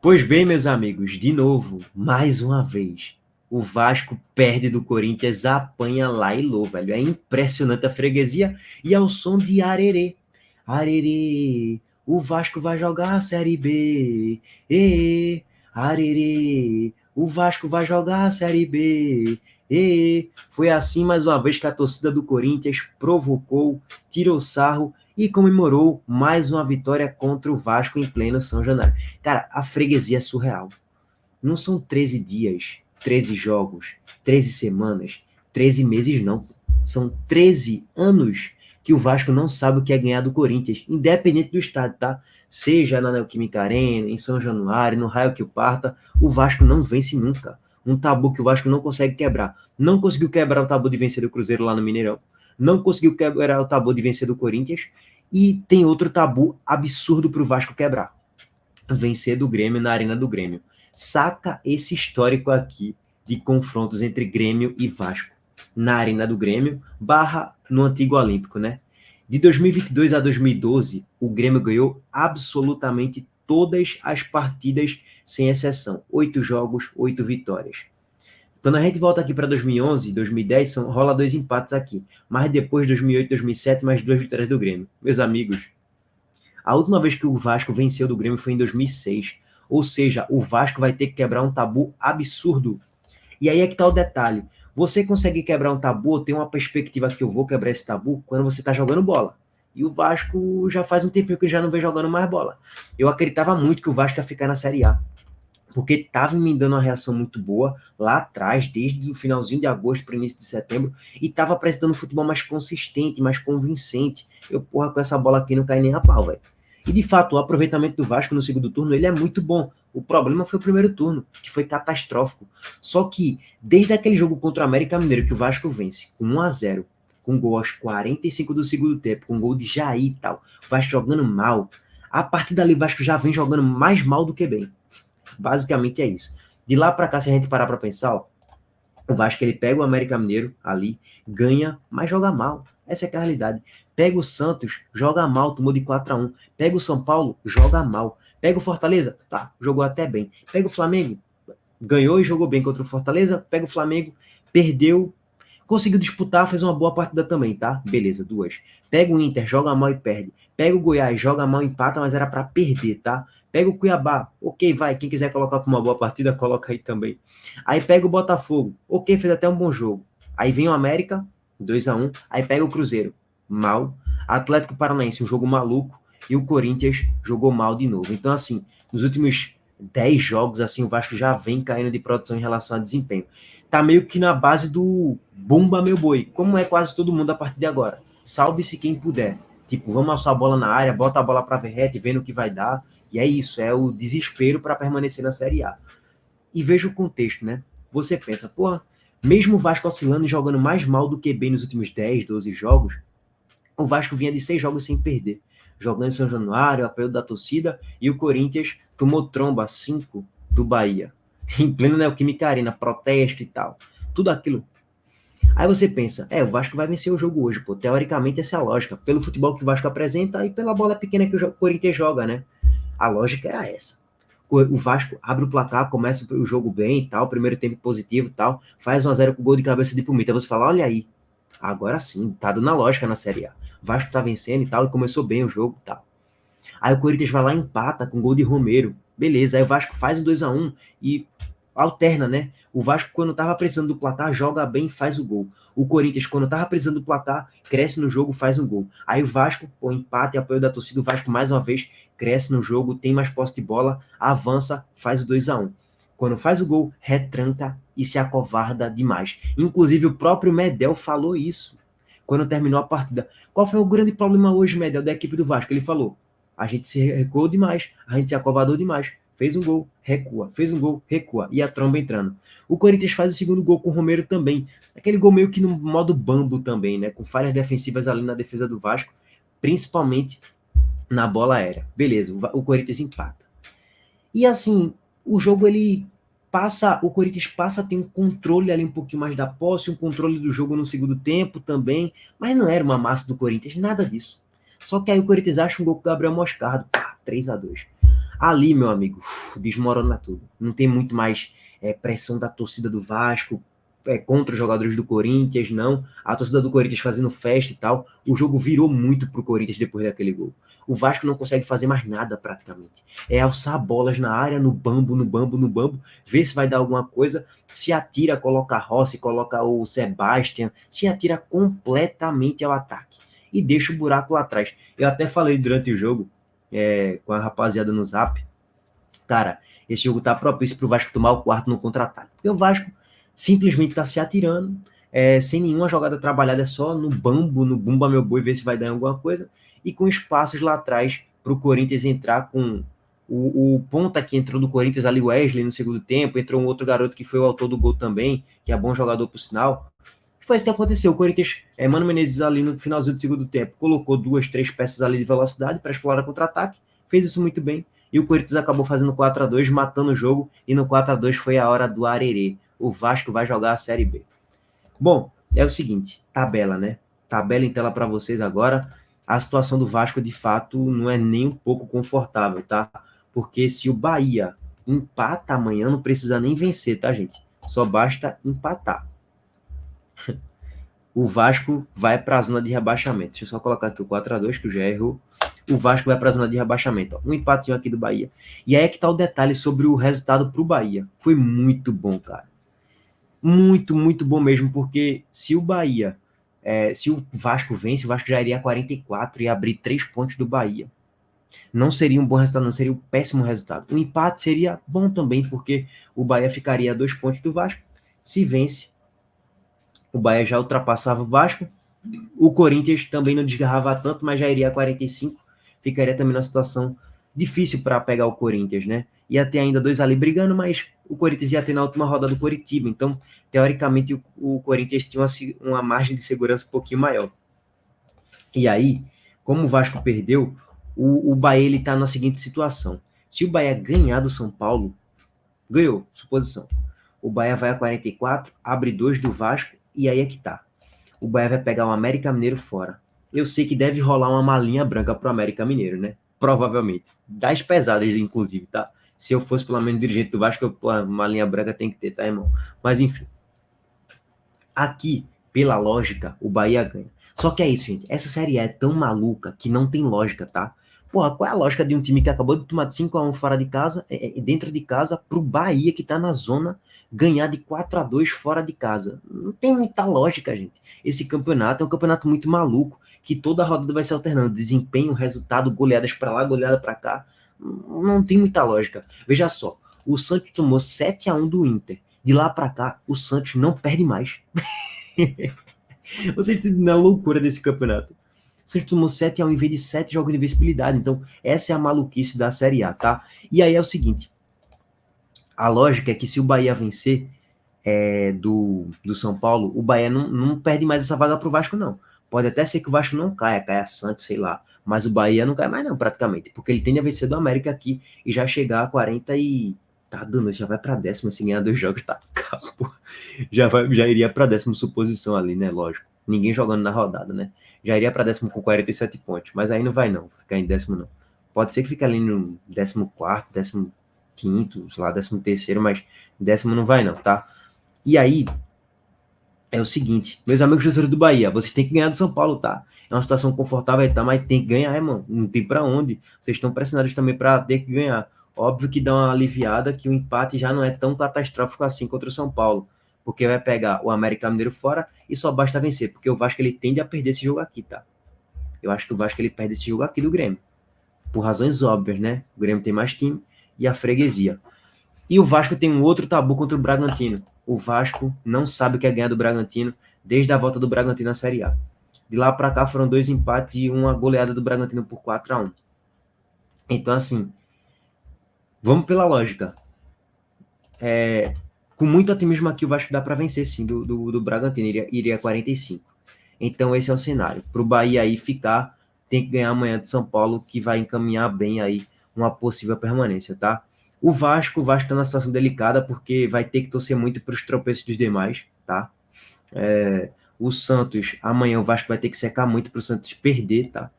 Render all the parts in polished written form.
Pois bem, meus amigos, de novo, mais uma vez, o Vasco perde do Corinthians, apanha lá e lô, velho. É impressionante a freguesia e ao som de arerê. Arerê, o Vasco vai jogar a Série B. Arerê, o Vasco vai jogar a Série B. Foi assim mais uma vez que a torcida do Corinthians provocou, tirou sarro e comemorou mais uma vitória contra o Vasco em pleno São Januário. Cara, a freguesia é surreal. Não são 13 dias, 13 jogos, 13 semanas, 13 meses, não. São 13 anos que o Vasco não sabe o que é ganhar do Corinthians, independente do estado, tá? Seja na Neoquímica Arena, em São Januário, no raio que o parta, o Vasco não vence nunca. Um tabu que o Vasco não consegue quebrar. Não conseguiu quebrar o tabu de vencer o Cruzeiro lá no Mineirão. Não conseguiu quebrar o tabu de vencer do Corinthians. E tem outro tabu absurdo para o Vasco quebrar: vencer do Grêmio na Arena do Grêmio. Saca esse histórico aqui de confrontos entre Grêmio e Vasco na Arena do Grêmio barra no Antigo Olímpico, né? De 2022 a 2012, o Grêmio ganhou absolutamente todas as partidas, sem exceção. 8 jogos, 8 vitórias. Quando a gente volta aqui para 2011, 2010, rola 2 empates aqui. Mas depois, 2008, 2007, mais 2 vitórias do Grêmio. Meus amigos, a última vez que o Vasco venceu do Grêmio foi em 2006. Ou seja, o Vasco vai ter que quebrar um tabu absurdo. E aí é que tá o detalhe. Você consegue quebrar um tabu, ou tem uma perspectiva que eu vou quebrar esse tabu, quando você tá jogando bola. E o Vasco já faz um tempinho que já não vem jogando mais bola. Eu acreditava muito que o Vasco ia ficar na Série A, porque estava me dando uma reação muito boa lá atrás, desde o finalzinho de agosto para o início de setembro, e estava apresentando um futebol mais consistente, mais convincente. Eu, porra, com essa bola aqui não cai nem a pau, velho. E de fato, o aproveitamento do Vasco no segundo turno, ele é muito bom. O problema foi o primeiro turno, que foi catastrófico. Só que, desde aquele jogo contra o América Mineiro, que o Vasco vence com 1-0, com gol aos 45 do segundo tempo, com gol de Jair e tal, o Vasco jogando mal, a partir dali o Vasco já vem jogando mais mal do que bem. Basicamente é isso. De lá para cá, se a gente parar para pensar, ó, o Vasco ele pega o América Mineiro ali, ganha, mas joga mal. Essa é a realidade. Pega o Santos, joga mal, tomou de 4-1. Pega o São Paulo, joga mal. Pega o Fortaleza, tá, jogou até bem. Pega o Flamengo, ganhou e jogou bem contra o Fortaleza. Pega o Flamengo, perdeu, conseguiu disputar, fez uma boa partida também, tá? Beleza, 2. Pega o Inter, joga mal e perde. Pega o Goiás, joga mal e empata, mas era para perder, tá? Pega o Cuiabá, ok, vai. Quem quiser colocar para uma boa partida, coloca aí também. Aí pega o Botafogo, ok, fez até um bom jogo. Aí vem o América, 2-1. Aí pega o Cruzeiro, mal. Atlético Paranaense, um jogo maluco. E o Corinthians jogou mal de novo. Então, assim, nos últimos 10 jogos, assim, o Vasco já vem caindo de produção em relação a desempenho. Tá meio que na base do Bumba Meu Boi, como é quase todo mundo a partir de agora. Salve-se quem puder. Tipo, vamos alçar a bola na área, bota a bola para Verrete, vendo o que vai dar. E é isso, é o desespero para permanecer na Série A. E veja o contexto, né? Você pensa, porra, mesmo o Vasco oscilando e jogando mais mal do que bem nos últimos 10, 12 jogos, o Vasco vinha de 6 jogos sem perder. Jogando em São Januário, apoio da torcida, e o Corinthians tomou tromba 5 do Bahia. Em pleno Neoquímica Arena, protesto e tal. Tudo aquilo. Aí você pensa, o Vasco vai vencer o jogo hoje, pô. Teoricamente essa é a lógica. Pelo futebol que o Vasco apresenta e pela bola pequena que o Corinthians joga, né? A lógica era essa. O Vasco abre o placar, começa o jogo bem e tal, primeiro tempo positivo e tal, faz 1-0 com gol de cabeça de Pumita. Você fala, olha aí, agora sim, tá dando a lógica na Série A. O Vasco tá vencendo e tal, e começou bem o jogo e tal. Aí o Corinthians vai lá e empata com gol de Romero. Beleza, aí o Vasco faz o 2-1 e alterna, né? O Vasco, quando tava precisando do placar, joga bem e faz o gol. O Corinthians, quando tava precisando do placar, cresce no jogo, faz um gol. Aí o Vasco, o empate e apoio da torcida, o Vasco mais uma vez cresce no jogo, tem mais posse de bola, avança, faz o 2-1. Quando faz o gol, retranca e se acovarda demais. Inclusive o próprio Medel falou isso quando terminou a partida. Qual foi o grande problema hoje, Medel, da equipe do Vasco? Ele falou, a gente se recuou demais, a gente se acovardou demais. Fez um gol, recua. Fez um gol, recua. E a tromba entrando. O Corinthians faz o segundo gol com o Romero também. Aquele gol meio que no modo bambo também, né? Com falhas defensivas ali na defesa do Vasco, principalmente na bola aérea. Beleza, o Corinthians empata. E assim, o jogo ele passa, o Corinthians passa a ter um controle ali um pouquinho mais da posse, um controle do jogo no segundo tempo também, mas não era uma massa do Corinthians, nada disso. Só que aí o Corinthians acha um gol com o Gabriel Moscardo, 3-2. Ali, meu amigo, desmorona tudo. Não tem muito mais pressão da torcida do Vasco contra os jogadores do Corinthians, não. A torcida do Corinthians fazendo festa e tal. O jogo virou muito pro Corinthians depois daquele gol. O Vasco não consegue fazer mais nada praticamente. É alçar bolas na área, no bambo, no bambo, no bambo, ver se vai dar alguma coisa, se atira, coloca a Rossi, coloca o Sebastian, se atira completamente ao ataque e deixa o buraco lá atrás. Eu até falei durante o jogo com a rapaziada no Zap, cara, esse jogo tá propício pro Vasco tomar o quarto no contra-ataque. Porque o Vasco simplesmente tá se atirando, sem nenhuma jogada trabalhada, é só no bambo, no bumba meu boi, ver se vai dar alguma coisa, e com espaços lá atrás pro Corinthians entrar com o ponta que entrou do Corinthians ali, o Wesley, no segundo tempo, entrou um outro garoto que foi o autor do gol também, que é bom jogador por sinal. Foi isso que aconteceu. O Corinthians, Mano Menezes ali no finalzinho do segundo tempo, colocou 2, 3 peças ali de velocidade para explorar contra-ataque, fez isso muito bem, e o Corinthians acabou fazendo 4-2, matando o jogo, e no 4-2 foi a hora do arerê. O Vasco vai jogar a Série B. Bom, é o seguinte, tabela, né? Tabela em tela para vocês agora. A situação do Vasco, de fato, não é nem um pouco confortável, tá? Porque se o Bahia empata amanhã, não precisa nem vencer, tá, gente? Só basta empatar. O Vasco vai para a zona de rebaixamento. Deixa eu só colocar aqui o 4-2, que eu já errou. O Vasco vai para a zona de rebaixamento. Ó. Um empatezinho aqui do Bahia. E aí é que tá o detalhe sobre o resultado para o Bahia. Foi muito bom, cara. Muito, muito bom mesmo, porque se o Bahia, se o Vasco vence, o Vasco já iria a 44 e abrir 3 pontos do Bahia. Não seria um bom resultado, não seria um péssimo resultado. Um empate seria bom também, porque o Bahia ficaria a 2 pontos do Vasco. Se vence, o Bahia já ultrapassava o Vasco. O Corinthians também não desgarrava tanto, mas já iria a 45. Ficaria também numa situação difícil para pegar o Corinthians, né? Ia ter ainda 2 ali brigando, mas o Corinthians ia ter na última roda do Coritiba. Então, teoricamente, o Corinthians tinha uma margem de segurança um pouquinho maior. E aí, como o Vasco perdeu, o Bahia está na seguinte situação. Se o Bahia ganhar do São Paulo, ganhou, suposição. O Bahia vai a 44, abre 2 do Vasco, e aí é que tá. O Bahia vai pegar o América Mineiro fora. Eu sei que deve rolar uma malinha branca pro América Mineiro, né? Provavelmente. Das pesadas, inclusive, tá? Se eu fosse pelo menos dirigente do Vasco, uma linha branca tem que ter, tá, irmão? Mas enfim. Aqui, pela lógica, o Bahia ganha. Só que é isso, gente. Essa série é tão maluca que não tem lógica, tá? Porra, qual é a lógica de um time que acabou de tomar 5-1 fora de casa, dentro de casa, pro Bahia, que tá na zona, ganhar de 4-2 fora de casa? Não tem muita lógica, gente. Esse campeonato é um campeonato muito maluco, que toda rodada vai se alternando. Desempenho, resultado, goleadas pra lá, goleada pra cá. Não tem muita lógica. Veja só, o Santos tomou 7-1 do Inter. De lá pra cá, o Santos não perde mais. Você está na loucura desse campeonato. Você tomou 7-1 em vez de 7 jogos de invencibilidade. Então, essa é a maluquice da Série A, tá? E aí é o seguinte. A lógica é que se o Bahia vencer do São Paulo, o Bahia não perde mais essa vaga pro Vasco, não. Pode até ser que o Vasco não caia Santos, sei lá. Mas o Bahia não cai mais não, praticamente. Porque ele tende a vencer do América aqui e já chegar a 40 e... Tá dando, já vai pra 10ª, se ganhar 2 jogos, tá? Já iria pra 10ª suposição ali, né? Lógico. Ninguém jogando na rodada, né? Já iria pra 10º com 47 pontos. Mas aí não vai não, ficar em 10º não. Pode ser que fique ali no 14º, 15º, sei lá, 13º, mas 10º não vai não, tá? E aí, é o seguinte, meus amigos torcedores do Bahia, vocês têm que ganhar do São Paulo, tá? É uma situação confortável, tá? Mas tem que ganhar, irmão. Não tem pra onde. Vocês estão pressionados também pra ter que ganhar. Óbvio que dá uma aliviada que o empate já não é tão catastrófico assim contra o São Paulo, porque vai pegar o América Mineiro fora e só basta vencer, porque o Vasco ele tende a perder esse jogo aqui, tá? Eu acho que o Vasco ele perde esse jogo aqui do Grêmio, por razões óbvias, né? O Grêmio tem mais time e a freguesia. E o Vasco tem um outro tabu contra o Bragantino. O Vasco não sabe o que é ganhar do Bragantino desde a volta do Bragantino na Série A. De lá para cá foram 2 empates e uma goleada do Bragantino por 4-1. Então, assim, vamos pela lógica. Com muito otimismo aqui, o Vasco dá para vencer, sim, do Bragantino. Iria a 45. Então, esse é o cenário. Para o Bahia aí ficar, tem que ganhar amanhã de São Paulo, que vai encaminhar bem aí uma possível permanência, tá? O Vasco está numa situação delicada, porque vai ter que torcer muito para os tropeços dos demais, tá? O Santos, amanhã o Vasco vai ter que secar muito para o Santos perder, tá?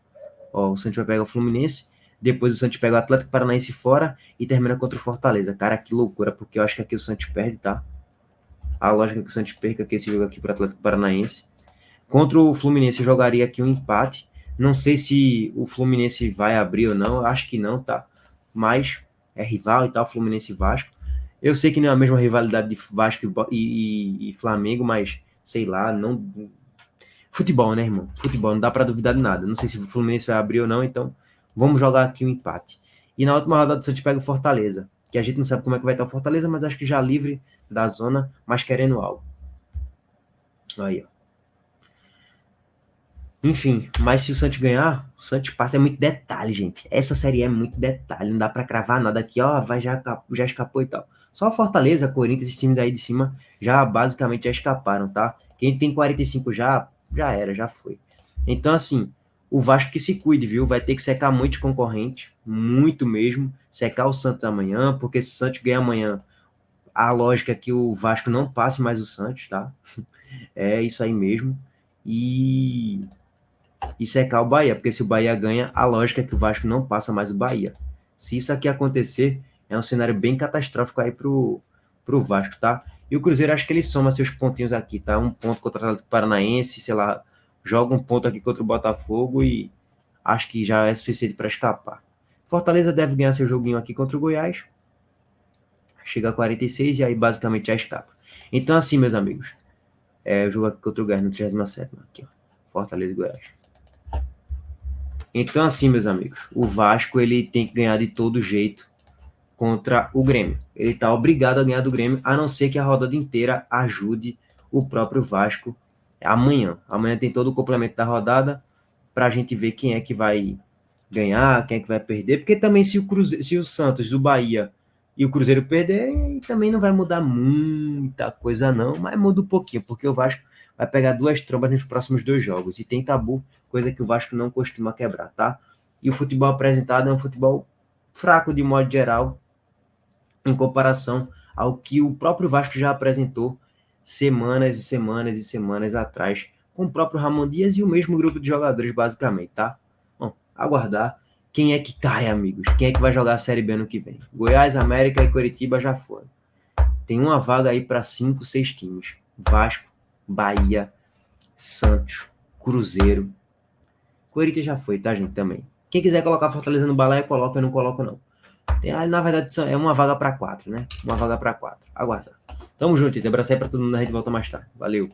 Ó, o Santos vai pegar o Fluminense, Depois o Santos pega o Atlético Paranaense fora e termina contra o Fortaleza. Cara, que loucura, porque eu acho que aqui o Santos perde, tá? A lógica é que o Santos perca aqui esse jogo aqui para o Atlético Paranaense. Contra o Fluminense eu jogaria aqui um empate. Não sei se o Fluminense vai abrir ou não, eu acho que não, tá? Mas é rival e tal, Fluminense e Vasco. Eu sei que não é a mesma rivalidade de Vasco e Flamengo, mas sei lá, não. Futebol, né, irmão? Futebol, não dá para duvidar de nada. Não sei se o Fluminense vai abrir ou não, então vamos jogar aqui um empate. E na última rodada o Santos pega o Fortaleza, que a gente não sabe como é que vai estar o Fortaleza, mas acho que já livre da zona, mas querendo algo. Aí, ó. Enfim, mas se o Santos ganhar, o Santos passa. É muito detalhe, gente. Essa série é muito detalhe. Não dá pra cravar nada aqui, ó. Vai, já escapou e tal. Só Fortaleza, Corinthians, esses times aí de cima já basicamente já escaparam, tá? Quem tem 45 já era, já foi. Então, assim, o Vasco que se cuide, viu? Vai ter que secar muitos concorrentes, muito mesmo. Secar o Santos amanhã, porque se o Santos ganhar amanhã, a lógica é que o Vasco não passe mais o Santos, tá? É isso aí mesmo. E secar o Bahia, porque se o Bahia ganha, a lógica é que o Vasco não passa mais o Bahia. Se isso aqui acontecer, é um cenário bem catastrófico aí pro Vasco, tá? E o Cruzeiro, acho que ele soma seus pontinhos aqui, tá? Um ponto contra o Atlético Paranaense, sei lá, joga um ponto aqui contra o Botafogo e acho que já é suficiente para escapar. Fortaleza deve ganhar seu joguinho aqui contra o Goiás, chega a 46 e aí basicamente já escapa. Então assim, meus amigos, o jogo aqui contra o Goiás no 37º, aqui, ó, Fortaleza e Goiás. Então, assim, meus amigos, o Vasco ele tem que ganhar de todo jeito contra o Grêmio. Ele está obrigado a ganhar do Grêmio, a não ser que a rodada inteira ajude o próprio Vasco amanhã. Amanhã tem todo o complemento da rodada para a gente ver quem é que vai ganhar, quem é que vai perder, porque também se o Santos, o Bahia e o Cruzeiro perderem, também não vai mudar muita coisa não, mas muda um pouquinho, porque o Vasco vai pegar 2 trombas nos próximos 2 jogos, e tem tabu, coisa que o Vasco não costuma quebrar, tá? E o futebol apresentado é um futebol fraco de modo geral, em comparação ao que o próprio Vasco já apresentou semanas e semanas e semanas atrás, com o próprio Ramon Dias e o mesmo grupo de jogadores, basicamente, tá? Bom, aguardar. Quem é que cai, amigos? Quem é que vai jogar a Série B ano que vem? Goiás, América e Coritiba já foram. Tem uma vaga aí para 5, 6 times. Vasco, Bahia, Santos, Cruzeiro. Corinthians já foi, tá, gente? Também. Quem quiser colocar Fortaleza no balaio, coloca, eu não coloco, não. Na verdade, é uma vaga para 4, né? Uma vaga para 4. Aguarda. Tamo junto, gente. Abraço aí pra todo mundo. A gente volta mais tarde. Valeu.